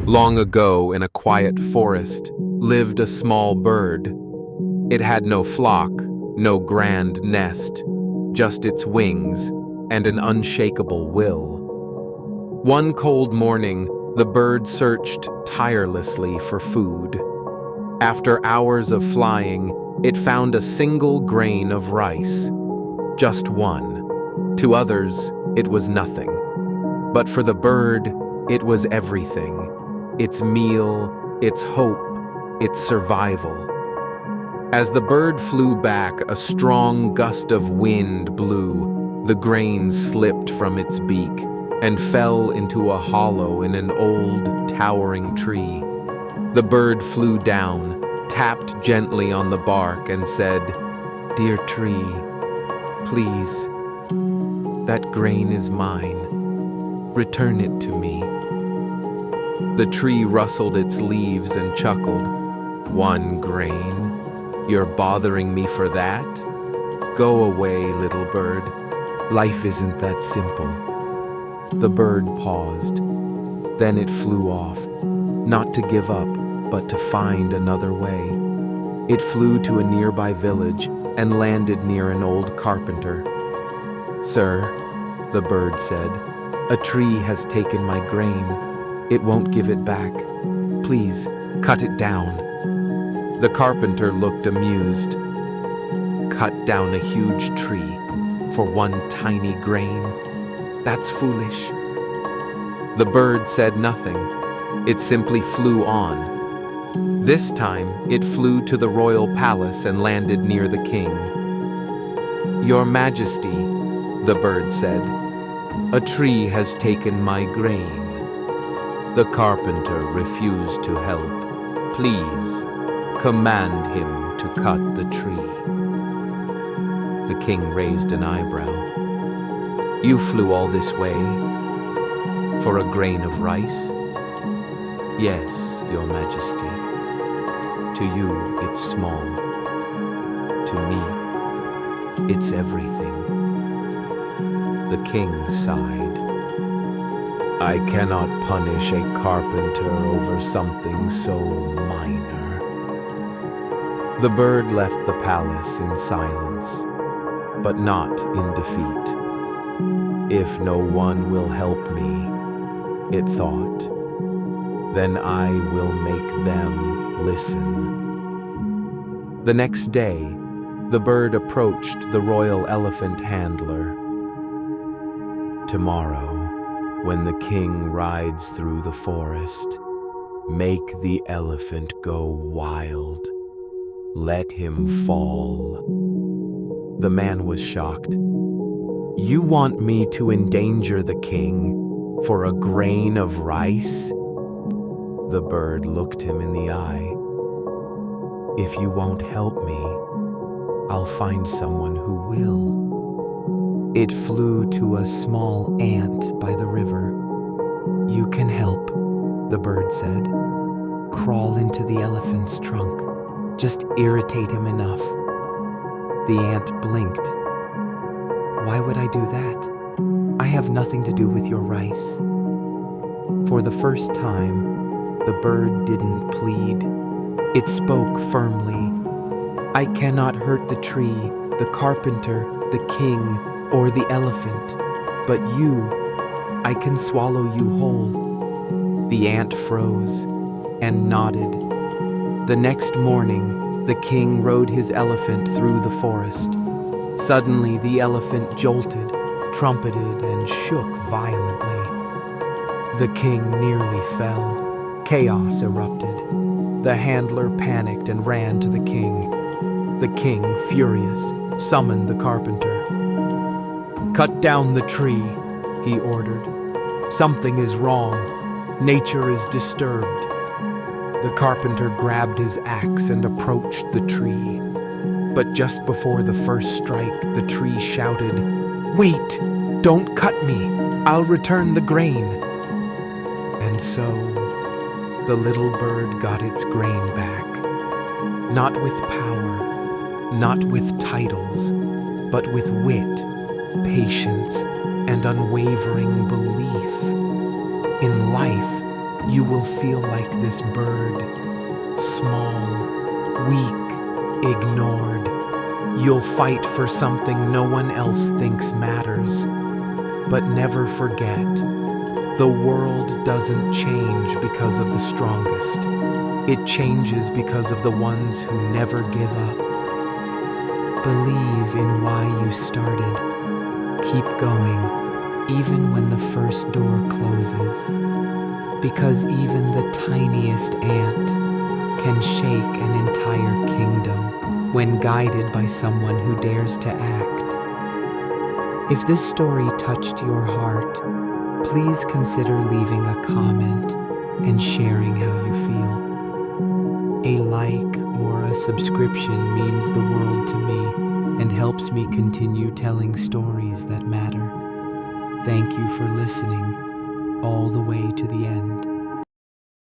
Long ago, in a quiet forest, lived a small bird. It had no flock, no grand nest, just its wings and an unshakable will. One cold morning, the bird searched tirelessly for food. After hours of flying, it found a single grain of rice. Just one. To others, it was nothing. But for the bird, it was everything. Its meal, its hope, its survival. As the bird flew back, a strong gust of wind blew. The grain slipped from its beak and fell into a hollow in an old, towering tree. The bird flew down, tapped gently on the bark, and said, "Dear tree, please, that grain is mine. Return it to me." The tree rustled its leaves and chuckled. "One grain? You're bothering me for that? Go away, little bird. Life isn't that simple." The bird paused. Then it flew off, not to give up, but to find another way. It flew to a nearby village and landed near an old carpenter. "Sir," the bird said, "a tree has taken my grain. It won't give it back. Please, cut it down." The carpenter looked amused. "Cut down a huge tree for one tiny grain? That's foolish." The bird said nothing. It simply flew on. This time, it flew to the royal palace and landed near the king. "Your Majesty," the bird said, "a tree has taken my grain." The carpenter refused to help. "Please, command him to cut the tree." The king raised an eyebrow. "You flew all this way for a grain of rice?" "Yes, Your Majesty. To you, it's small. To me, it's everything." The king sighed. "I cannot punish a carpenter over something so minor." The bird left the palace in silence, but not in defeat. "If no one will help me," it thought, "then I will make them listen." The next day, the bird approached the royal elephant handler. "Tomorrow, when the king rides through the forest, make the elephant go wild. Let him fall." The man was shocked. "You want me to endanger the king for a grain of rice?" The bird looked him in the eye. "If you won't help me, I'll find someone who will." It flew to a small ant by the river. "You can help," the bird said. "Crawl into the elephant's trunk. Just irritate him enough." The ant blinked. "Why would I do that? I have nothing to do with your rice." For the first time, the bird didn't plead. It spoke firmly. "I cannot hurt the tree, the carpenter, the king, or the elephant, but you, I can swallow you whole." The ant froze and nodded. The next morning, the king rode his elephant through the forest. Suddenly, the elephant jolted, trumpeted, and shook violently. The king nearly fell. Chaos erupted. The handler panicked and ran to the king. The king, furious, summoned the carpenter. "Cut down the tree," he ordered. "Something is wrong. Nature is disturbed." The carpenter grabbed his axe and approached the tree. But just before the first strike, the tree shouted, "Wait! Don't cut me! I'll return the grain!" And so, the little bird got its grain back. Not with power, not with titles, but with wit, patience, and unwavering belief. In life, You will feel like this bird, small, weak, ignored. You'll fight for something no one else thinks matters. But never forget, the world doesn't change because of the strongest. It changes because of the ones who never give up. Believe in why you started. Keep going, even when the first door closes. Because even the tiniest ant can shake an entire kingdom when guided by someone who dares to act. If this story touched your heart, please consider leaving a comment and sharing how you feel. A like or a subscription means the world to me and helps me continue telling stories that matter. Thank you for listening all the way to the end.